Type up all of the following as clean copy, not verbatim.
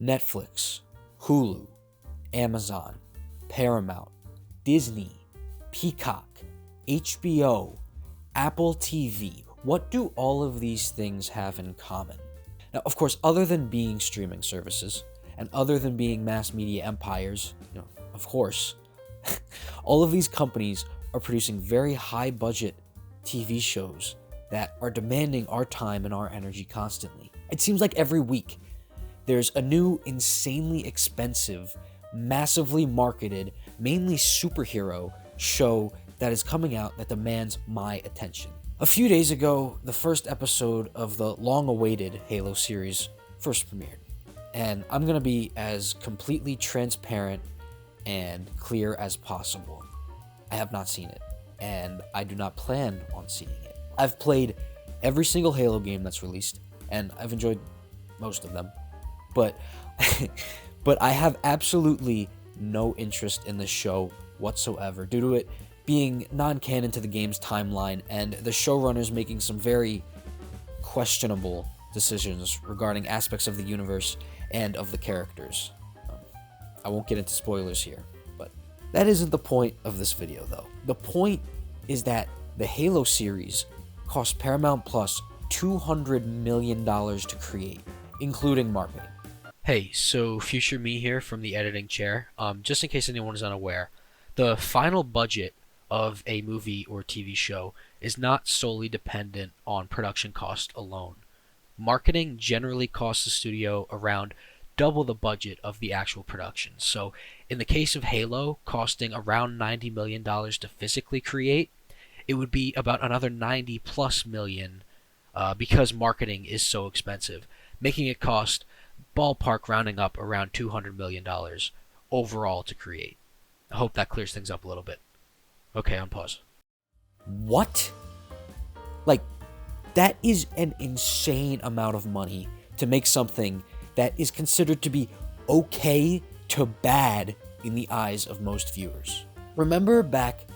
Netflix, Hulu, Amazon, Paramount, Disney, Peacock, HBO, Apple TV. What do all of these things have in common? Now, of course, other than being streaming services, and other than being mass media empires, of course, all of these companies are producing very high budget TV shows that are demanding our time and our energy constantly. It seems like every week there's a new insanely expensive, massively marketed, mainly superhero show that is coming out that demands my attention. A few days ago, the first episode of the long-awaited Halo series first premiered, and I'm going to be as completely transparent and clear as possible. I have not seen it, and I do not plan on seeing it. I've played every single Halo game that's released, and I've enjoyed most of them, but I have absolutely no interest in the show whatsoever due to it being non-canon to the game's timeline and the showrunners making some very questionable decisions regarding aspects of the universe and of the characters. I won't get into spoilers here, but that isn't the point of this video though. The point is that the Halo series cost Paramount Plus $200 million to create, including marketing. Hey, so future me here from the editing chair. Just in case anyone is unaware, the final budget of a movie or TV show is not solely dependent on production cost alone. Marketing generally costs the studio around double the budget of the actual production. So in the case of Halo, costing around $90 million to physically create, it would be about another 90 plus million because marketing is so expensive, making it cost ballpark rounding up around $200 million overall to create. I hope that clears things up a little bit. Okay, on pause. What? Like, that is an insane amount of money to make something that is considered to be okay to bad in the eyes of most viewers. Remember back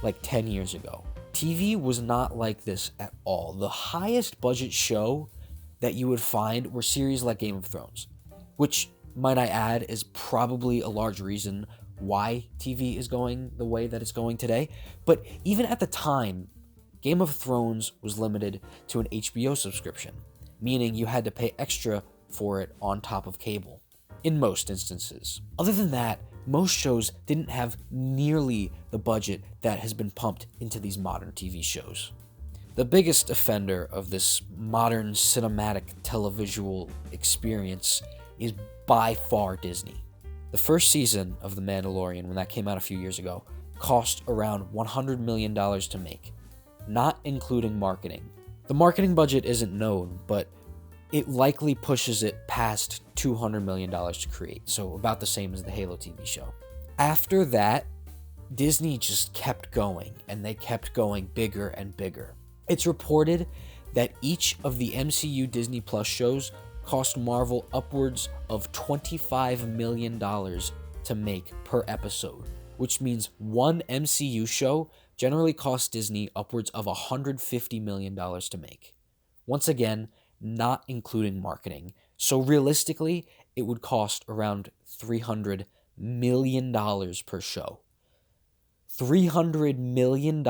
like 10 years ago, TV was not like this at all. The highest budget show that you would find were series like Game of Thrones, which, might I add, is probably a large reason why TV is going the way that it's going today. But even at the time, Game of Thrones was limited to an HBO subscription, meaning you had to pay extra for it on top of cable, in most instances. Other than that, most shows didn't have nearly the budget that has been pumped into these modern TV shows. The biggest offender of this modern cinematic televisual experience is by far Disney. The first season of The Mandalorian, when that came out a few years ago, cost around $100 million to make, not including marketing. The marketing budget isn't known, but it likely pushes it past $200 million to create, so about the same as the Halo TV show. After that, Disney just kept going, and they kept going bigger and bigger. It's reported that each of the MCU Disney Plus shows cost Marvel upwards of $25 million to make per episode, which means one MCU show generally costs Disney upwards of $150 million to make. Once again, not including marketing. So realistically, it would cost around $300 million per show. $300 million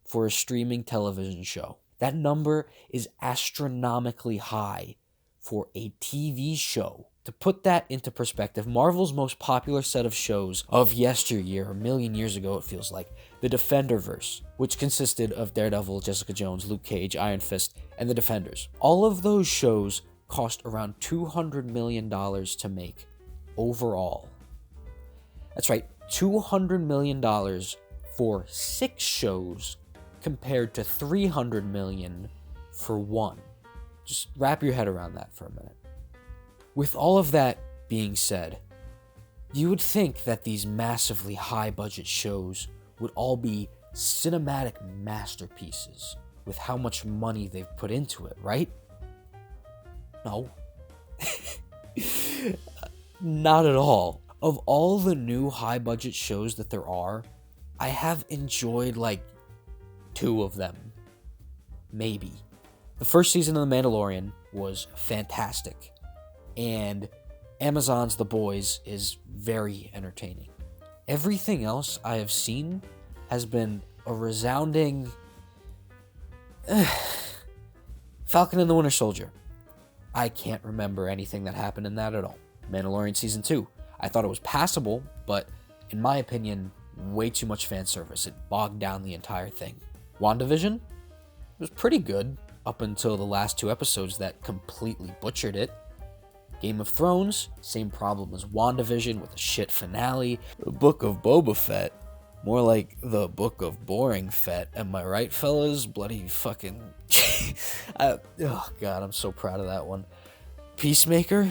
for a streaming television show. That number is astronomically high for a TV show. To put that into perspective, Marvel's most popular set of shows of yesteryear, a million years ago it feels like, the Defenderverse, which consisted of Daredevil, Jessica Jones, Luke Cage, Iron Fist, and the Defenders. All of those shows cost around $200 million to make overall. That's right, $200 million for 6 shows compared to $300 million for one. Just wrap your head around that for a minute. With all of that being said, you would think that these massively high-budget shows would all be cinematic masterpieces with how much money they've put into it, right? No. Not at all. Of all the new high-budget shows that there are, I have enjoyed like 2 of them. Maybe. The first season of The Mandalorian was fantastic. And Amazon's The Boys is very entertaining. Everything else I have seen has been a resounding Falcon and the Winter Soldier. I can't remember anything that happened in that at all. Mandalorian Season 2. I thought it was passable, but in my opinion, way too much fan service. It bogged down the entire thing. WandaVision was pretty good up until the last 2 episodes that completely butchered it. Game of Thrones, same problem as WandaVision with a shit finale. The Book of Boba Fett, more like the Book of Boring Fett. Am I right, fellas? Bloody fucking... oh, God, I'm so proud of that one. Peacemaker?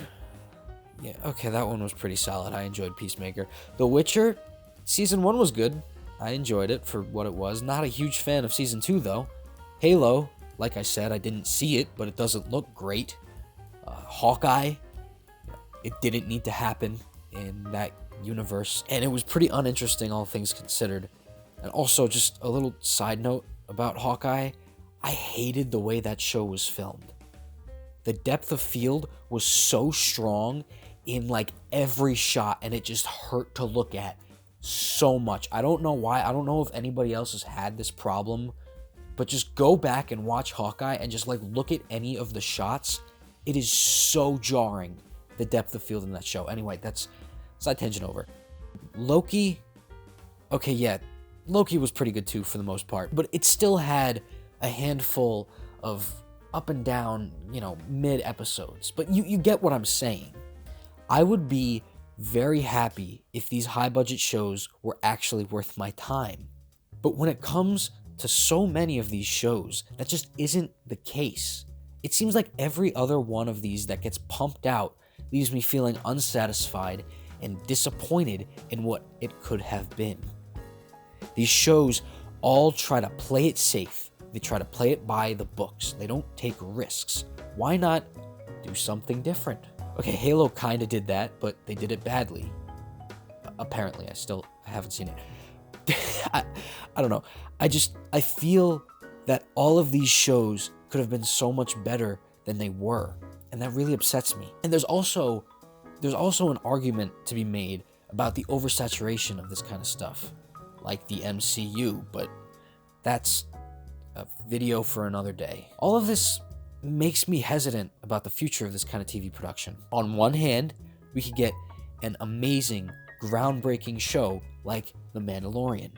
Yeah, okay, that one was pretty solid. I enjoyed Peacemaker. The Witcher, Season 1 was good. I enjoyed it for what it was. Not a huge fan of Season 2, though. Halo, like I said, I didn't see it, but it doesn't look great. Hawkeye, it didn't need to happen in that universe, and it was pretty uninteresting, all things considered. And also, just a little side note about Hawkeye, I hated the way that show was filmed. The depth of field was so strong in like every shot, and it just hurt to look at so much. I don't know why. I don't know if anybody else has had this problem, but just go back and watch Hawkeye and just like look at any of the shots. It is so jarring, the depth of field in that show. Anyway, that's side tangent over. Loki, okay, yeah, Loki was pretty good too for the most part, but it still had a handful of up and down, mid episodes. But you get what I'm saying. I would be very happy if these high budget shows were actually worth my time. But when it comes to so many of these shows, that just isn't the case. It seems like every other one of these that gets pumped out leaves me feeling unsatisfied and disappointed in what it could have been. These shows all try to play it safe. They try to play it by the books. They don't take risks. Why not do something different? Okay, Halo kind of did that, but they did it badly. Apparently, I haven't seen it. I don't know. I feel that all of these shows could have been so much better than they were, and that really upsets me. And there's also an argument to be made about the oversaturation of this kind of stuff, like the MCU, but that's a video for another day. All of this makes me hesitant about the future of this kind of TV production. On one hand, we could get an amazing, groundbreaking show like The Mandalorian.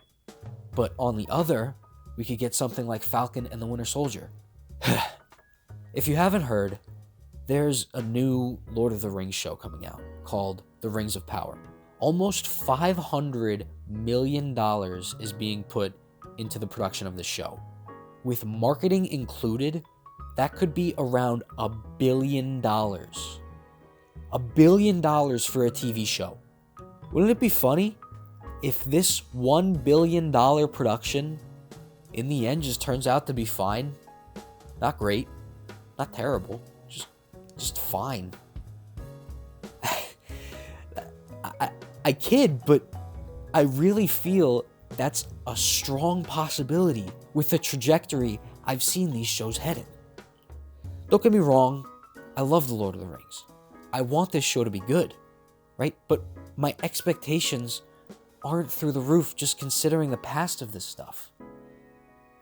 But on the other, we could get something like Falcon and the Winter Soldier. If you haven't heard, there's a new Lord of the Rings show coming out called The Rings of Power. Almost $500 million is being put into the production of the show. With marketing included, that could be around $1 billion. $1 billion for a TV show. Wouldn't it be funny if this $1 billion production in the end just turns out to be fine? Not great, not terrible, just fine. I kid, but I really feel that's a strong possibility with the trajectory I've seen these shows headed. Don't get me wrong, I love The Lord of the Rings. I want this show to be good, right? But my expectations aren't through the roof just considering the past of this stuff.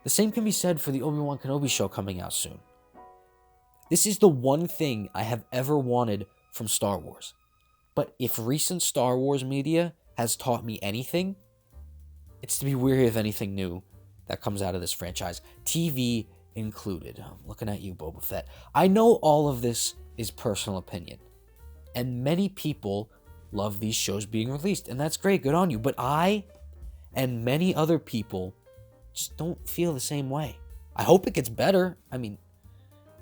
The same can be said for the Obi-Wan Kenobi show coming out soon. This is the one thing I have ever wanted from Star Wars. But if recent Star Wars media has taught me anything, it's to be wary of anything new that comes out of this franchise, TV included. I'm looking at you, Boba Fett. I know all of this is personal opinion, and many people love these shows being released, and that's great, good on you. But I and many other people just don't feel the same way. I hope it gets better. I mean,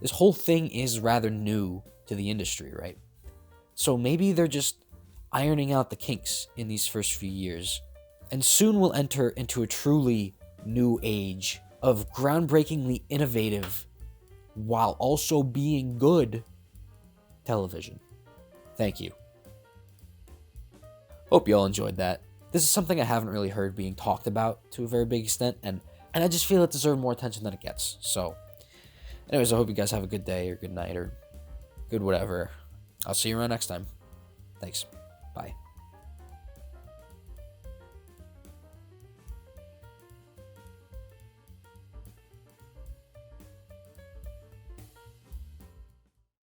this whole thing is rather new to the industry, right? So maybe they're just ironing out the kinks in these first few years, and soon we'll enter into a truly new age of groundbreakingly innovative, while also being good, television. Thank you. Hope you all enjoyed that. This is something I haven't really heard being talked about to a very big extent, and I just feel it deserves more attention than it gets. So, anyways, I hope you guys have a good day or good night or good whatever. I'll see you around next time. Thanks. Bye.